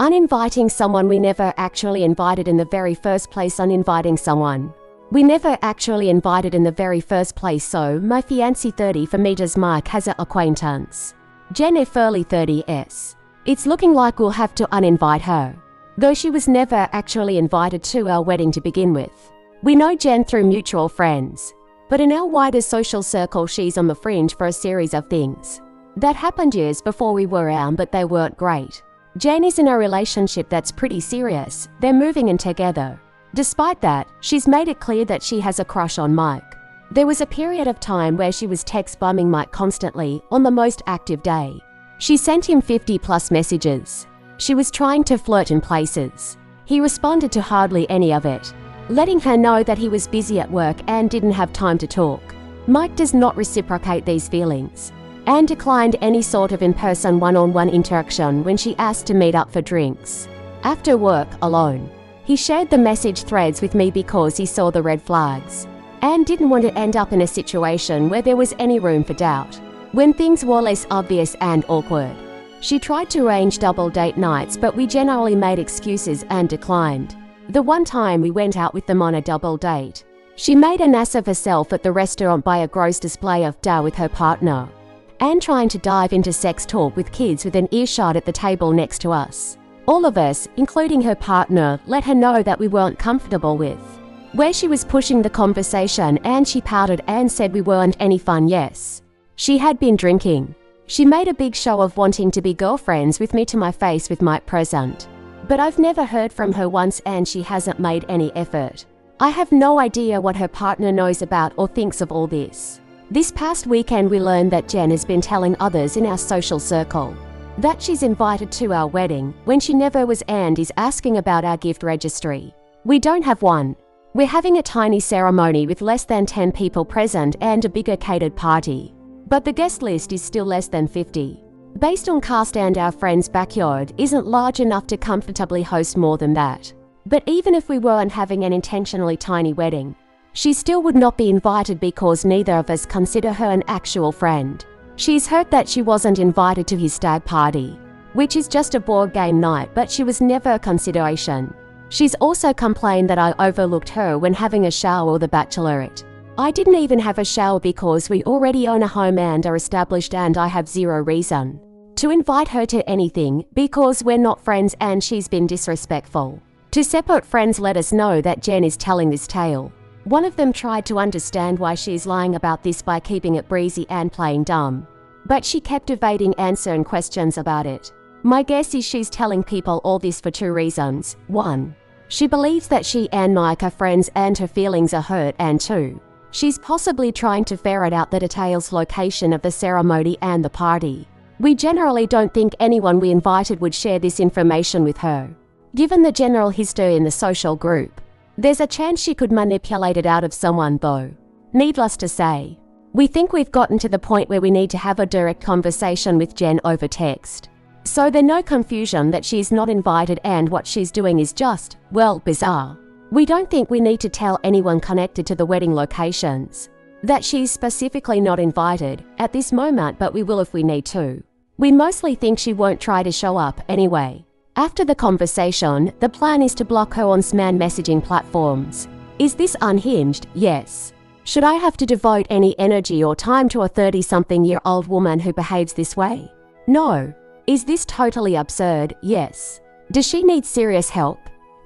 Uninviting someone we never actually invited in the very first place. Uninviting someone we never actually invited in the very first place. So, my fiancé 30 for meters Mike has an acquaintance. Jen F early 30s. It's looking like we'll have to uninvite her, though she was never actually invited to our wedding to begin with. We know Jen through mutual friends, but in our wider social circle she's on the fringe for a series of things that happened years before we were around, but they weren't great. Jen is in a relationship that's pretty serious. They're moving in together. Despite that, she's made it clear that she has a crush on Mike. There was a period of time where she was text bombing Mike constantly. On the most active day, she sent him 50+ messages. She was trying to flirt in places. He responded to hardly any of it, letting her know that he was busy at work and didn't have time to talk. Mike does not reciprocate these feelings and declined any sort of in-person one-on-one interaction when she asked to meet up for drinks after work alone. He shared the message threads with me because he saw the red flags and didn't want to end up in a situation where there was any room for doubt. When things were less obvious and awkward, she tried to arrange double date nights, but we generally made excuses and declined. The one time we went out with them on a double date, she made an ass of herself at the restaurant by a gross display of dough with her partner and trying to dive into sex talk with kids with an earshot at the table next to us. All of us, including her partner, let her know that we weren't comfortable with where she was pushing the conversation, and she pouted and said we weren't any fun. Yes, she had been drinking. She made a big show of wanting to be girlfriends with me to my face with Mike present, but I've never heard from her once and she hasn't made any effort. I have no idea what her partner knows about or thinks of all this. This past weekend we learned that Jen has been telling others in our social circle that she's invited to our wedding when she never was, and is asking about our gift registry. We don't have one. We're having a tiny ceremony with less than 10 people present and a bigger catered party, but the guest list is still less than 50. Based on cast, and our friend's backyard isn't large enough to comfortably host more than that. But even if we weren't having an intentionally tiny wedding, she still would not be invited because neither of us consider her an actual friend. She's hurt that she wasn't invited to his stag party, which is just a board game night, but she was never a consideration. She's also complained that I overlooked her when having a shower or the bachelorette. I didn't even have a shower because we already own a home and are established, and I have zero reason to invite her to anything because we're not friends and she's been disrespectful. Two separate friends let us know that Jen is telling this tale. One of them tried to understand why she's lying about this by keeping it breezy and playing dumb, but she kept evading answering questions about it. My guess is she's telling people all this for two reasons. 1, she believes that she and Mike are friends and her feelings are hurt, and 2, she's possibly trying to ferret out the details, location of the ceremony and the party. We generally don't think anyone we invited would share this information with her. Given the general history in the social group, there's a chance she could manipulate it out of someone though. Needless to say, we think we've gotten to the point where we need to have a direct conversation with Jen over text, so there's no confusion that she's not invited and what she's doing is just, well, bizarre. We don't think we need to tell anyone connected to the wedding locations that she's specifically not invited at this moment, but we will if we need to. We mostly think she won't try to show up anyway. After the conversation, the plan is to block her on SMAN messaging platforms. Is this unhinged? Yes. Should I have to devote any energy or time to a 30-something-year-old woman who behaves this way? No. Is this totally absurd? Yes. Does she need serious help?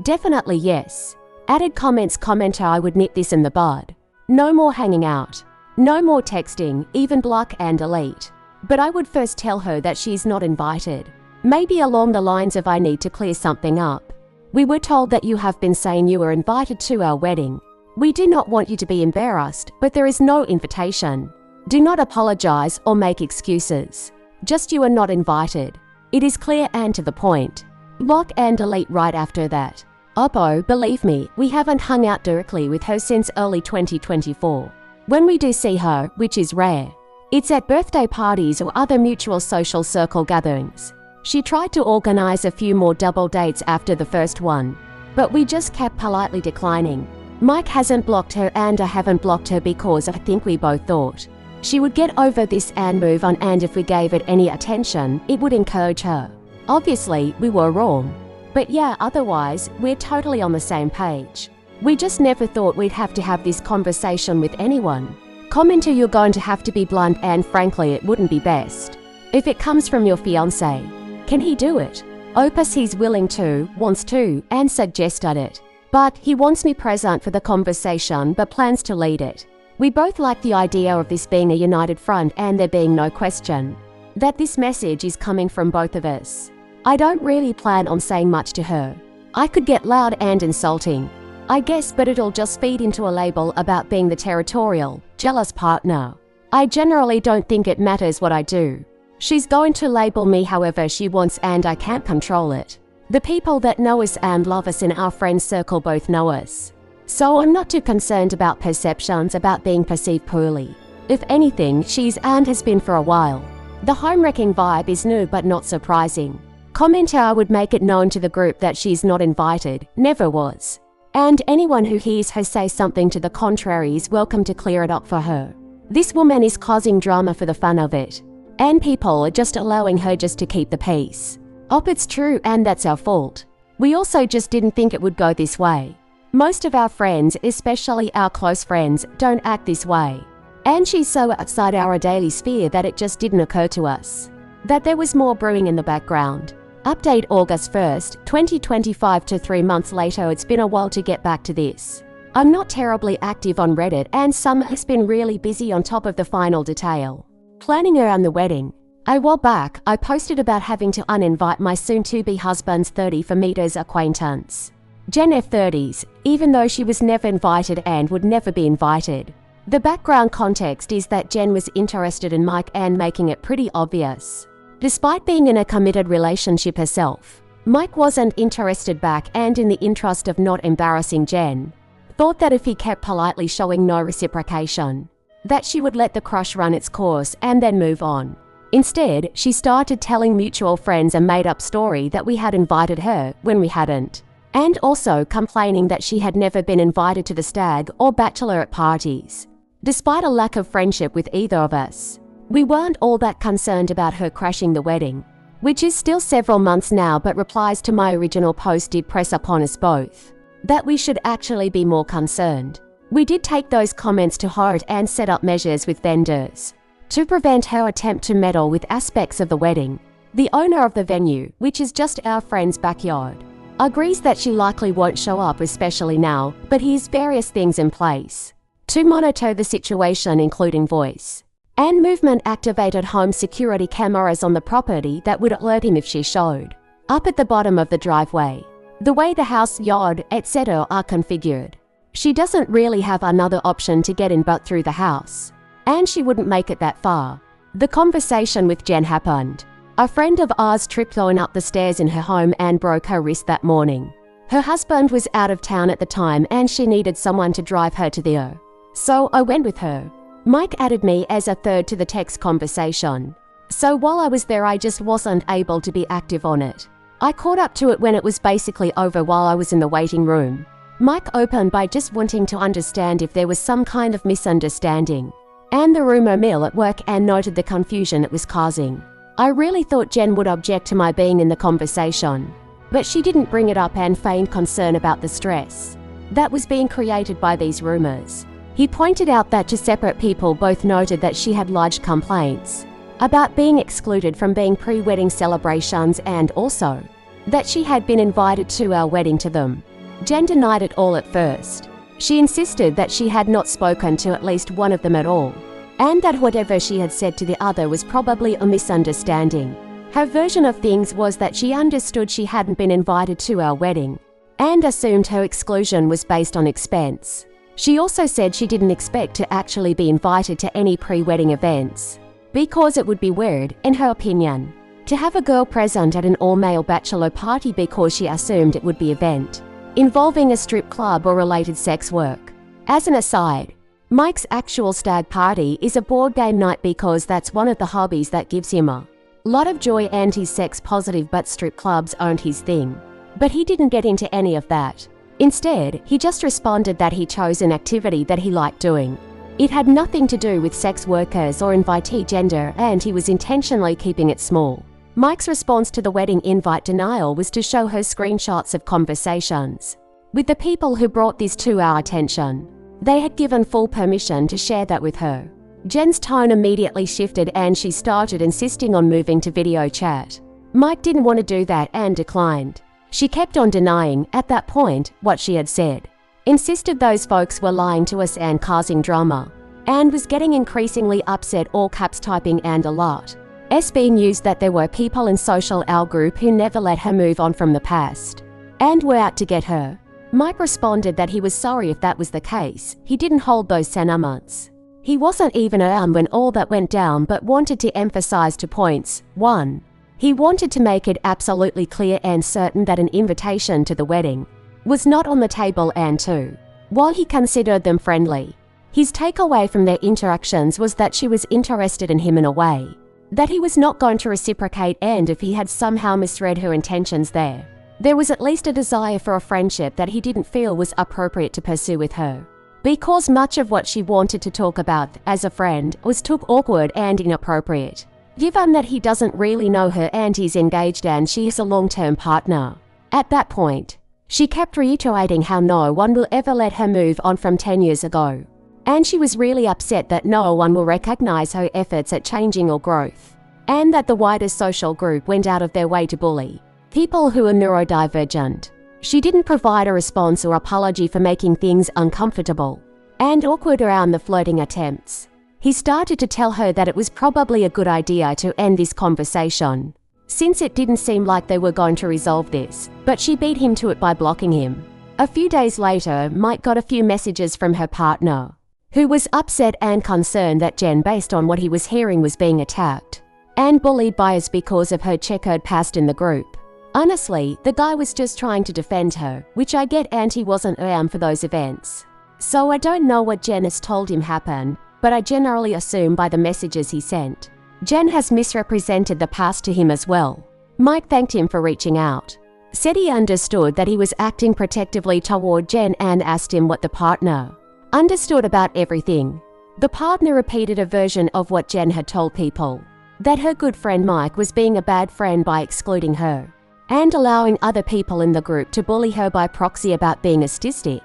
Definitely yes. Added comments. Commenter: I would nip this in the bud. No more hanging out. No more texting, even block and delete. But I would first tell her that she's not invited. Maybe along the lines of, I need to clear something up. We were told that you have been saying you were invited to our wedding. We do not want you to be embarrassed, but there is no invitation. Do not apologize or make excuses. Just, you are not invited. It is clear and to the point. Block and delete right after that. Oppo, believe me, we haven't hung out directly with her since early 2024. When we do see her, which is rare, it's at birthday parties or other mutual social circle gatherings. She tried to organize a few more double dates after the first one, but we just kept politely declining. Mike hasn't blocked her and I haven't blocked her because I think we both thought she would get over this and move on, and if we gave it any attention, it would encourage her. Obviously, we were wrong. But yeah, otherwise, we're totally on the same page. We just never thought we'd have to have this conversation with anyone. Commenter, you're going to have to be blunt, and frankly, it wouldn't be best. If it comes from your fiancé, can he do it? Opus he's willing to, wants to, and suggested it. But he wants me present for the conversation but plans to lead it. We both like the idea of this being a united front and there being no question that this message is coming from both of us. I don't really plan on saying much to her. I could get loud and insulting, I guess, but it'll just feed into a label about being the territorial, jealous partner. I generally don't think it matters what I do. She's going to label me however she wants and I can't control it. The people that know us and love us in our friend circle both know us. So I'm not too concerned about perceptions about being perceived poorly. If anything, she's and has been for a while. The home-wrecking vibe is new but not surprising. Commenter, I would make it known to the group that she's not invited, never was. And anyone who hears her say something to the contrary is welcome to clear it up for her. This woman is causing drama for the fun of it. And people are just allowing her just to keep the peace. It's true, and that's our fault. We also just didn't think it would go this way. Most of our friends, especially our close friends, don't act this way. And she's so outside our daily sphere that it just didn't occur to us that there was more brewing in the background. Update August 1st, 2025 to 3 months later. It's been a while to get back to this. I'm not terribly active on Reddit and Summer has been really busy on top of the final detail planning around the wedding. A while back, I posted about having to uninvite my soon-to-be husband's 30 for meters acquaintance, Jen F30s, even though she was never invited and would never be invited. The background context is that Jen was interested in Mike and making it pretty obvious. Despite being in a committed relationship herself, Mike wasn't interested back and in the interest of not embarrassing Jen, thought that if he kept politely showing no reciprocation, that she would let the crush run its course and then move on. Instead, she started telling mutual friends a made-up story that we had invited her when we hadn't, and also complaining that she had never been invited to the stag or bachelorette parties. Despite a lack of friendship with either of us, we weren't all that concerned about her crashing the wedding, which is still several months now, but replies to my original post did press upon us both that we should actually be more concerned. We did take those comments to heart and set up measures with vendors to prevent her attempt to meddle with aspects of the wedding. The owner of the venue, which is just our friend's backyard, agrees that she likely won't show up, especially now, but he has various things in place to monitor the situation, including voice and movement-activated home security cameras on the property that would alert him if she showed up at the bottom of the driveway. The way the house, yard, etc. are configured, she doesn't really have another option to get in but through the house, and she wouldn't make it that far. The conversation with Jen happened. A friend of ours tripped going up the stairs in her home and broke her wrist that morning. Her husband was out of town at the time and she needed someone to drive her to the O. So I went with her. Mike added me as a third to the text conversation. So while I was there, I just wasn't able to be active on it. I caught up to it when it was basically over while I was in the waiting room. Mike opened by just wanting to understand if there was some kind of misunderstanding and the rumor mill at work, and noted the confusion it was causing. I really thought Jen would object to my being in the conversation, but she didn't bring it up and feigned concern about the stress that was being created by these rumors. He pointed out that two separate people both noted that she had lodged complaints about being excluded from being pre-wedding celebrations and also that she had been invited to our wedding to them. Jen denied it all at first. She insisted that she had not spoken to at least one of them at all, and that whatever she had said to the other was probably a misunderstanding. Her version of things was that she understood she hadn't been invited to our wedding, and assumed her exclusion was based on expense. She also said she didn't expect to actually be invited to any pre-wedding events, because it would be weird, in her opinion, to have a girl present at an all-male bachelor party, because she assumed it would be an event involving a strip club or related sex work. As an aside, Mike's actual stag party is a board game night because that's one of the hobbies that gives him a lot of joy, and he's sex positive, but strip clubs aren't his thing. But he didn't get into any of that. Instead, he just responded that he chose an activity that he liked doing. It had nothing to do with sex workers or invitee gender, and he was intentionally keeping it small. Mike's response to the wedding invite denial was to show her screenshots of conversations with the people who brought this to our attention. They had given full permission to share that with her. Jen's tone immediately shifted and she started insisting on moving to video chat. Mike didn't want to do that and declined. She kept on denying, at that point, what she had said. Insisted those folks were lying to us and causing drama. And was getting increasingly upset, all caps typing and a lot. SB news that there were people in social our group who never let her move on from the past. And were out to get her. Mike responded that he was sorry if that was the case. He didn't hold those sentiments. He wasn't even around when all that went down but wanted to emphasize 2 points. 1. He wanted to make it absolutely clear and certain that an invitation to the wedding was not on the table, and 2. While he considered them friendly, his takeaway from their interactions was that she was interested in him in a way that he was not going to reciprocate, and if he had somehow misread her intentions there was at least a desire for a friendship that he didn't feel was appropriate to pursue with her. Because much of what she wanted to talk about as a friend was too awkward and inappropriate, given that he doesn't really know her and he's engaged and she is a long-term partner. At that point, she kept reiterating how no one will ever let her move on from 10 years ago. And she was really upset that no one will recognize her efforts at changing or growth, and that the wider social group went out of their way to bully people who are neurodivergent. She didn't provide a response or apology for making things uncomfortable and awkward around the flirting attempts. He started to tell her that it was probably a good idea to end this conversation, since it didn't seem like they were going to resolve this, but she beat him to it by blocking him. A few days later, Mike got a few messages from her partner, who was upset and concerned that Jen, based on what he was hearing, was being attacked and bullied by us because of her checkered past in the group. Honestly, the guy was just trying to defend her, which I get, and he wasn't around for those events. So I don't know what Jen has told him happened, but I generally assume by the messages he sent, Jen has misrepresented the past to him as well. Mike thanked him for reaching out, said he understood that he was acting protectively toward Jen, and asked him what the partner understood about everything. The partner repeated a version of what Jen had told people, that her good friend Mike was being a bad friend by excluding her and allowing other people in the group to bully her by proxy about being autistic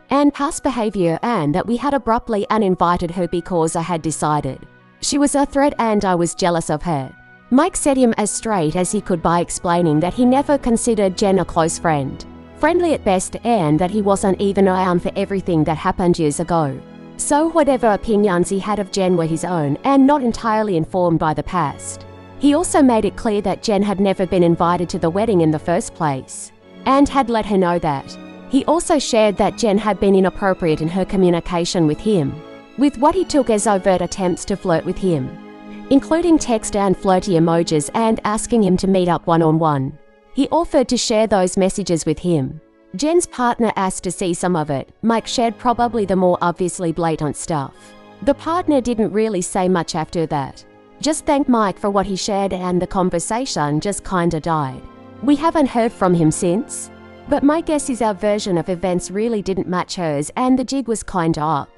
and past behavior, and that we had abruptly uninvited her because I had decided she was a threat and I was jealous of her. Mike set him as straight as he could by explaining that he never considered Jen a close friend, friendly at best, and that he wasn't even around for everything that happened years ago. So whatever opinions he had of Jen were his own and not entirely informed by the past. He also made it clear that Jen had never been invited to the wedding in the first place, and had let her know that. He also shared that Jen had been inappropriate in her communication with him, with what he took as overt attempts to flirt with him, including text and flirty emojis, and asking him to meet up one-on-one. He offered to share those messages with him. Jen's partner asked to see some of it. Mike shared probably the more obviously blatant stuff. The partner didn't really say much after that. Just thanked Mike for what he shared, and the conversation just kinda died. We haven't heard from him since, but my guess is our version of events really didn't match hers and the jig was kinda up.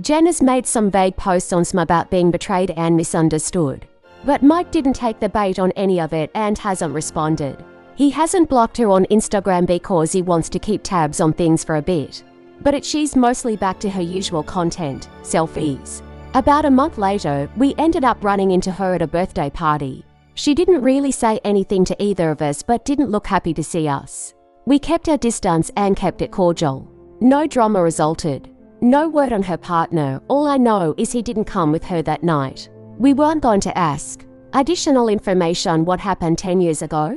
Jen has made some vague posts on Sm about being betrayed and misunderstood, but Mike didn't take the bait on any of it and hasn't responded. He hasn't blocked her on Instagram because he wants to keep tabs on things for a bit, but she's mostly back to her usual content, selfies. About a month later, we ended up running into her at a birthday party. She didn't really say anything to either of us but didn't look happy to see us. We kept our distance and kept it cordial. No drama resulted. No word on her partner. All I know is he didn't come with her that night. We weren't going to ask additional information what happened 10 years ago.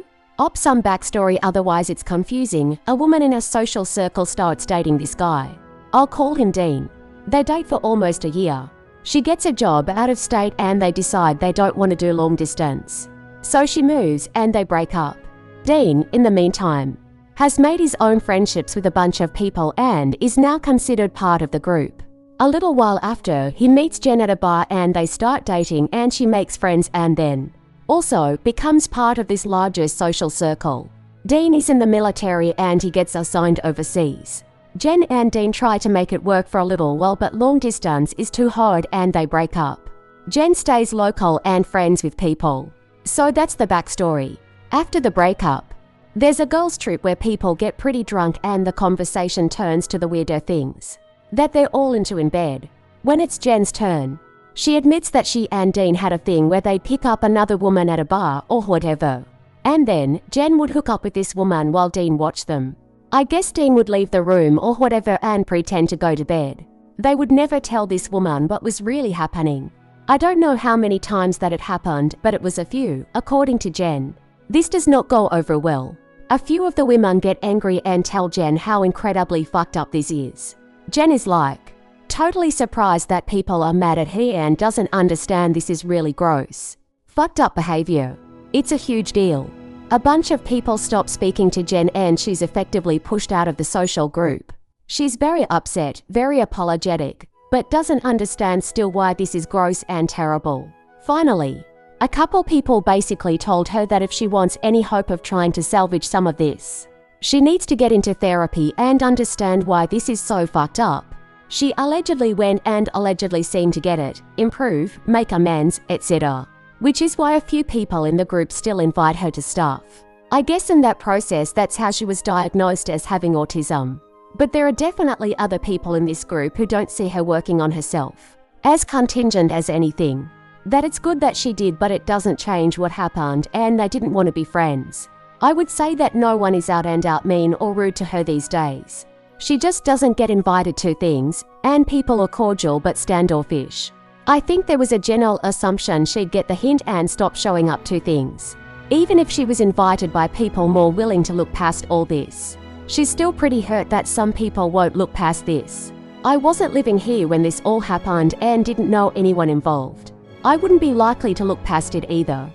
Some backstory, otherwise it's confusing. A woman in our social circle starts dating this guy. I'll call him Dean. They date for almost a year. She gets a job out of state and they decide they don't want to do long distance. So she moves and they break up. Dean, in the meantime, has made his own friendships with a bunch of people and is now considered part of the group. A little while after, he meets Jen at a bar and they start dating, and she makes friends and then also becomes part of this larger social circle. Dean is in the military and he gets assigned overseas. Jen and Dean try to make it work for a little while, but long distance is too hard and they break up. Jen stays local and friends with people. So that's the backstory. After the breakup, there's a girls' trip where people get pretty drunk and the conversation turns to the weirder things that they're all into in bed. When it's Jen's turn, she admits that she and Dean had a thing where they'd pick up another woman at a bar or whatever. And then, Jen would hook up with this woman while Dean watched them. I guess Dean would leave the room or whatever and pretend to go to bed. They would never tell this woman what was really happening. I don't know how many times that it happened, but it was a few, according to Jen. This does not go over well. A few of the women get angry and tell Jen how incredibly fucked up this is. Jen is like, totally surprised that people are mad at her and doesn't understand this is really gross. Fucked up behavior. It's a huge deal. A bunch of people stop speaking to Jen and she's effectively pushed out of the social group. She's very upset, very apologetic, but doesn't understand still why this is gross and terrible. Finally, a couple people basically told her that if she wants any hope of trying to salvage some of this, she needs to get into therapy and understand why this is so fucked up. She allegedly went and allegedly seemed to get it, improve, make amends, etc. Which is why a few people in the group still invite her to stuff. I guess in that process that's how she was diagnosed as having autism. But there are definitely other people in this group who don't see her working on herself as contingent as anything. That it's good that she did, but it doesn't change what happened and they didn't want to be friends. I would say that no one is out and out mean or rude to her these days. She just doesn't get invited to things, and people are cordial but standoffish. I think there was a general assumption she'd get the hint and stop showing up to things. Even if she was invited by people more willing to look past all this. She's still pretty hurt that some people won't look past this. I wasn't living here when this all happened and didn't know anyone involved. I wouldn't be likely to look past it either.